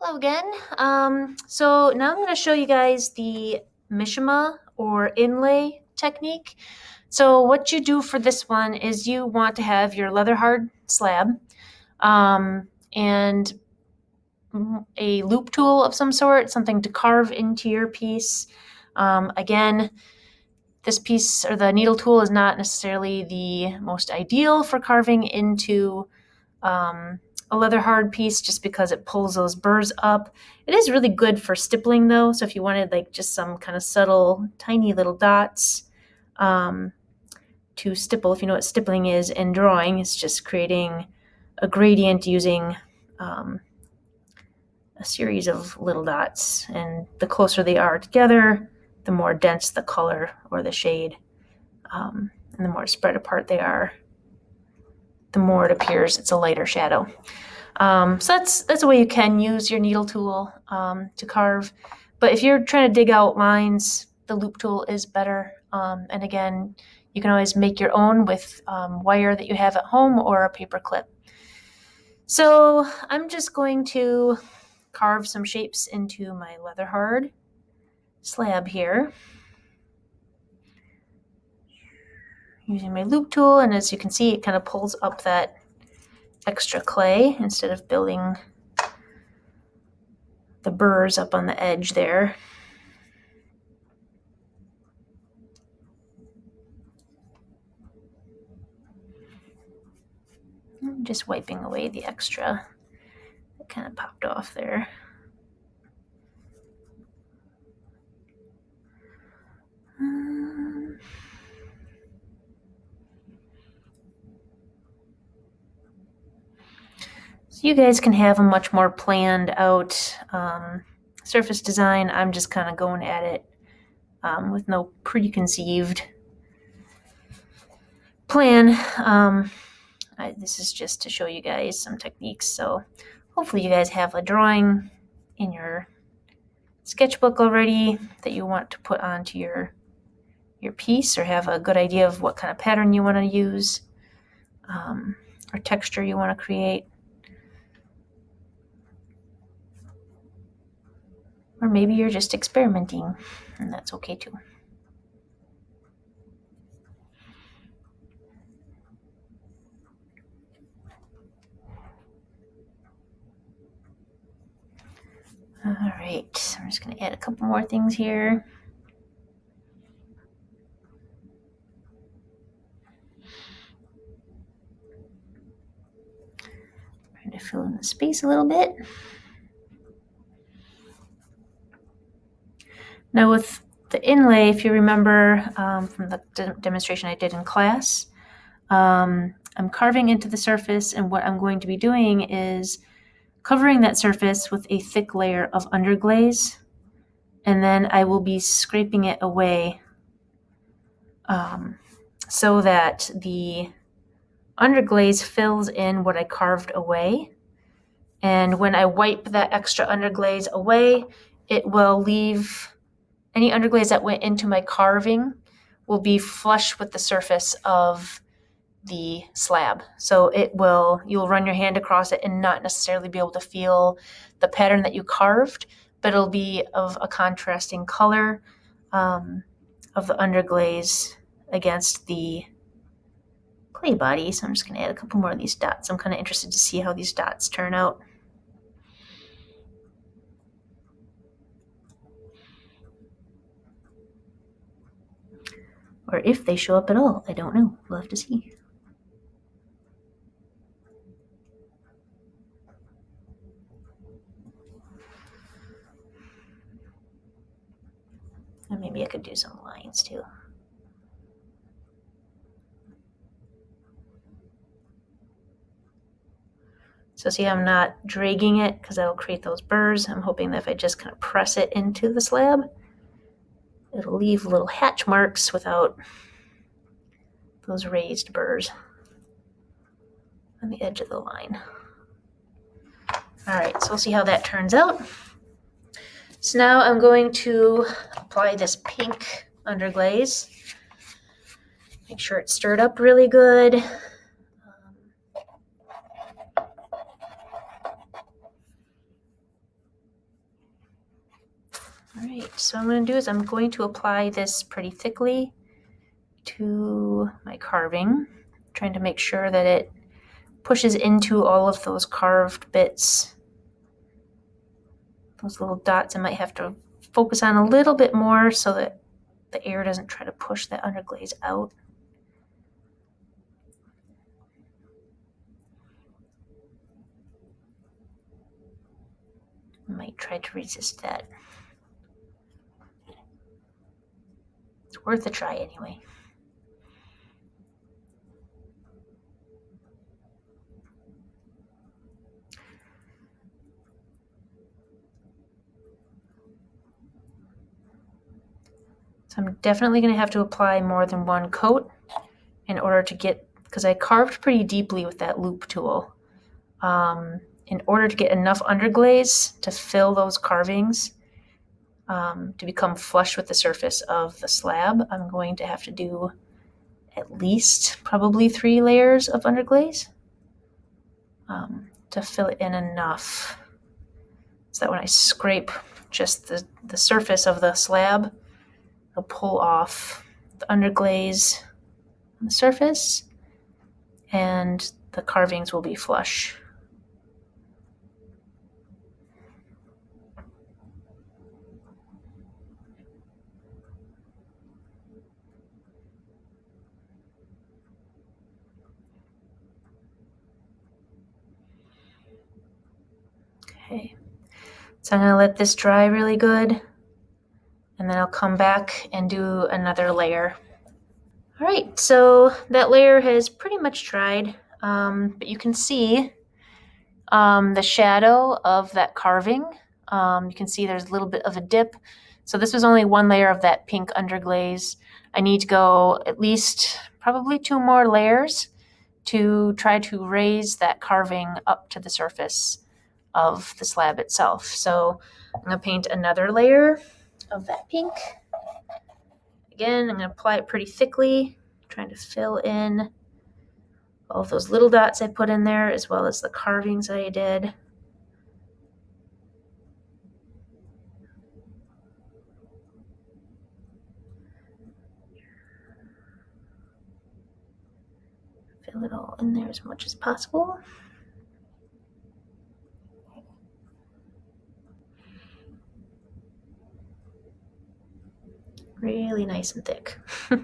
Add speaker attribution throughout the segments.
Speaker 1: Hello again. So now I'm going to show you guys the Mishima or inlay technique. So what you do for this one is you want to have your leather hard slab and a loop tool of some sort, something to carve into your piece. Again, this piece or the needle tool is not necessarily the most ideal for carving into a leather hard piece just because it pulls those burrs up. It is really good for stippling though, so if you wanted like just some kind of subtle tiny little dots to stipple, if you know what stippling is in drawing, it's just creating a gradient using a series of little dots, and the closer they are together, the more dense the color or the shade, and the more spread apart they are, the more it appears it's a lighter shadow. So that's a way you can use your needle tool to carve. But if you're trying to dig out lines, the loop tool is better. And again, you can always make your own with wire that you have at home or a paper clip. So I'm just going to carve some shapes into my leather hard slab here using my loop tool. And as you can see, it kind of pulls up that extra clay instead of building the burrs up on the edge there. I'm just wiping away the extra that kind of popped off there. So you guys can have a much more planned out surface design. I'm just kind of going at it with no preconceived plan. This is just to show you guys some techniques. So hopefully you guys have a drawing in your sketchbook already that you want to put onto your piece, or have a good idea of what kind of pattern you want to use or texture you want to create. Or maybe you're just experimenting, and that's okay too. All right, I'm just going to add a couple more things here. Trying to fill in the space a little bit. Now with the inlay, if you remember from the demonstration I did in class, I'm carving into the surface, and what I'm going to be doing is covering that surface with a thick layer of underglaze, and then I will be scraping it away so that the underglaze fills in what I carved away. And when I wipe that extra underglaze away, it will leave any underglaze that went into my carving will be flush with the surface of the slab. So you'll run your hand across it and not necessarily be able to feel the pattern that you carved, but it'll be of a contrasting color of the underglaze against the clay body. So I'm just going to add a couple more of these dots. I'm kind of interested to see how these dots turn out. Or if they show up at all, I don't know. We'll have to see. And maybe I could do some lines too. So see, I'm not dragging it because that'll create those burrs. I'm hoping that if I just kind of press it into the slab, it'll leave little hatch marks without those raised burrs on the edge of the line. All right, so we'll see how that turns out. So now I'm going to apply this pink underglaze. Make sure it's stirred up really good. All right, so what I'm going to do is I'm going to apply this pretty thickly to my carving, trying to make sure that it pushes into all of those carved bits. Those little dots I might have to focus on a little bit more so that the air doesn't try to push that underglaze out. I might try to resist that. It's worth a try anyway. So I'm definitely going to have to apply more than one coat in order to get, because I carved pretty deeply with that loop tool. In order to get enough underglaze to fill those carvings, to become flush with the surface of the slab, I'm going to have to do at least probably 3 layers of underglaze to fill it in enough so that when I scrape just the surface of the slab, I'll pull off the underglaze on the surface and the carvings will be flush. Okay, so I'm going to let this dry really good, and then I'll come back and do another layer. All right, so that layer has pretty much dried, but you can see the shadow of that carving. You can see there's a little bit of a dip. So this was only 1 layer of that pink underglaze. I need to go at least probably 2 more layers to try to raise that carving up to the surface of the slab itself. So I'm going to paint another layer of that pink. Again, I'm going to apply it pretty thickly, trying to fill in all of those little dots I put in there, as well as the carvings I did. Fill it all in there as much as possible. Really nice and thick. All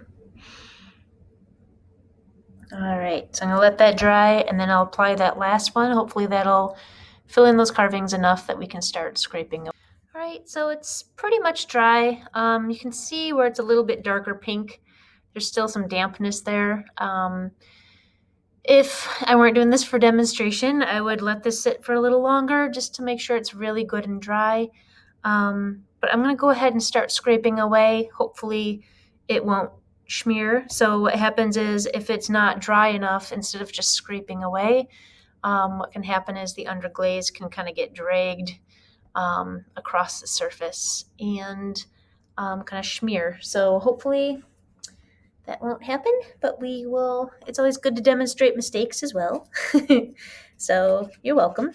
Speaker 1: right, so I'm gonna let that dry and then I'll apply that last one. Hopefully that'll fill in those carvings enough that we can start scraping. All right, so it's pretty much dry. You can see where it's a little bit darker pink. There's still some dampness there. If I weren't doing this for demonstration, I would let this sit for a little longer just to make sure it's really good and dry. But I'm going to go ahead and start scraping away. Hopefully it won't smear. So what happens is if it's not dry enough, instead of just scraping away, what can happen is the underglaze can kind of get dragged across the surface and kind of smear. So hopefully that won't happen, but we will. It's always good to demonstrate mistakes as well. So you're welcome.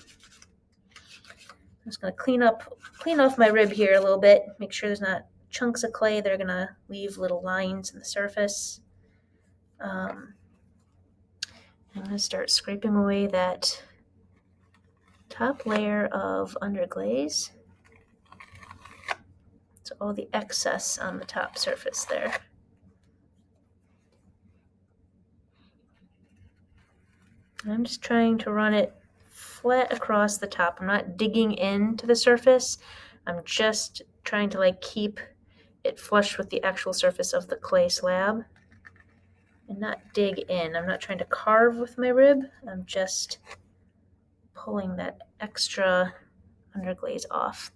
Speaker 1: I'm just going to clean off my rib here a little bit, make sure there's not chunks of clay that are going to leave little lines in the surface. I'm going to start scraping away that top layer of underglaze. So all the excess on the top surface there. I'm just trying to run it flat across the top. I'm not digging into the surface. I'm just trying to keep it flush with the actual surface of the clay slab and not dig in. I'm not trying to carve with my rib. I'm just pulling that extra underglaze off.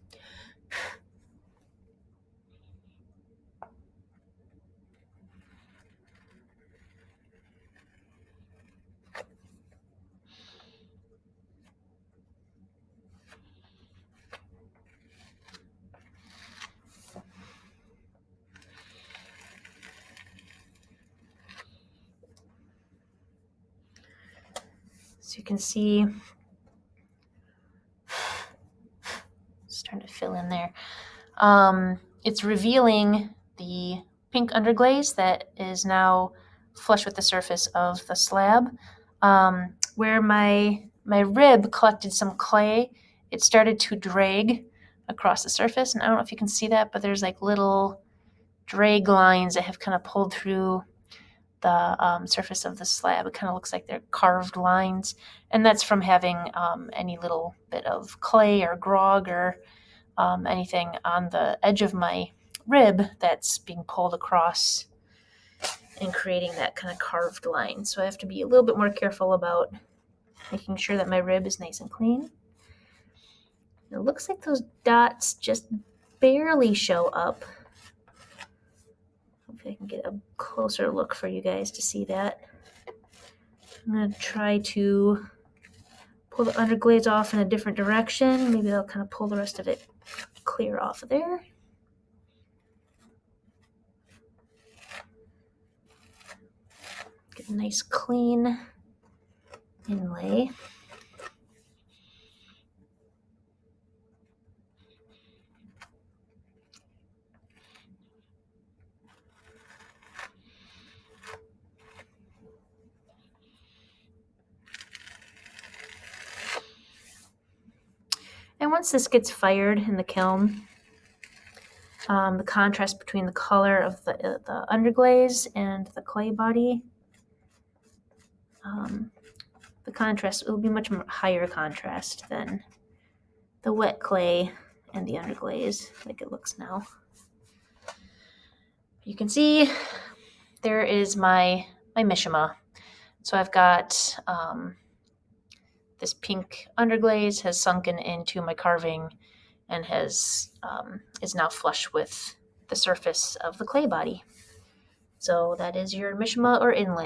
Speaker 1: So you can see, just trying to fill in there. It's revealing the pink underglaze that is now flush with the surface of the slab. Where my rib collected some clay, it started to drag across the surface, and I don't know if you can see that, but there's like little drag lines that have kind of pulled through the surface of the slab. It kind of looks like they're carved lines, and that's from having any little bit of clay or grog or anything on the edge of my rib that's being pulled across and creating that kind of carved line. So I have to be a little bit more careful about making sure that my rib is nice and clean. It looks like those dots just barely show up. Hopefully I can get a closer look for you guys to see that. I'm going to try to pull the underglaze off in a different direction. Maybe I'll kind of pull the rest of it clear off of there. Get a nice clean inlay. And once this gets fired in the kiln, the contrast between the color of the underglaze and the clay body, the contrast will be much more higher contrast than the wet clay and the underglaze like it looks now. You can see there is my Mishima. So I've got this pink underglaze has sunken into my carving and is now flush with the surface of the clay body. So that is your Mishima or inlay.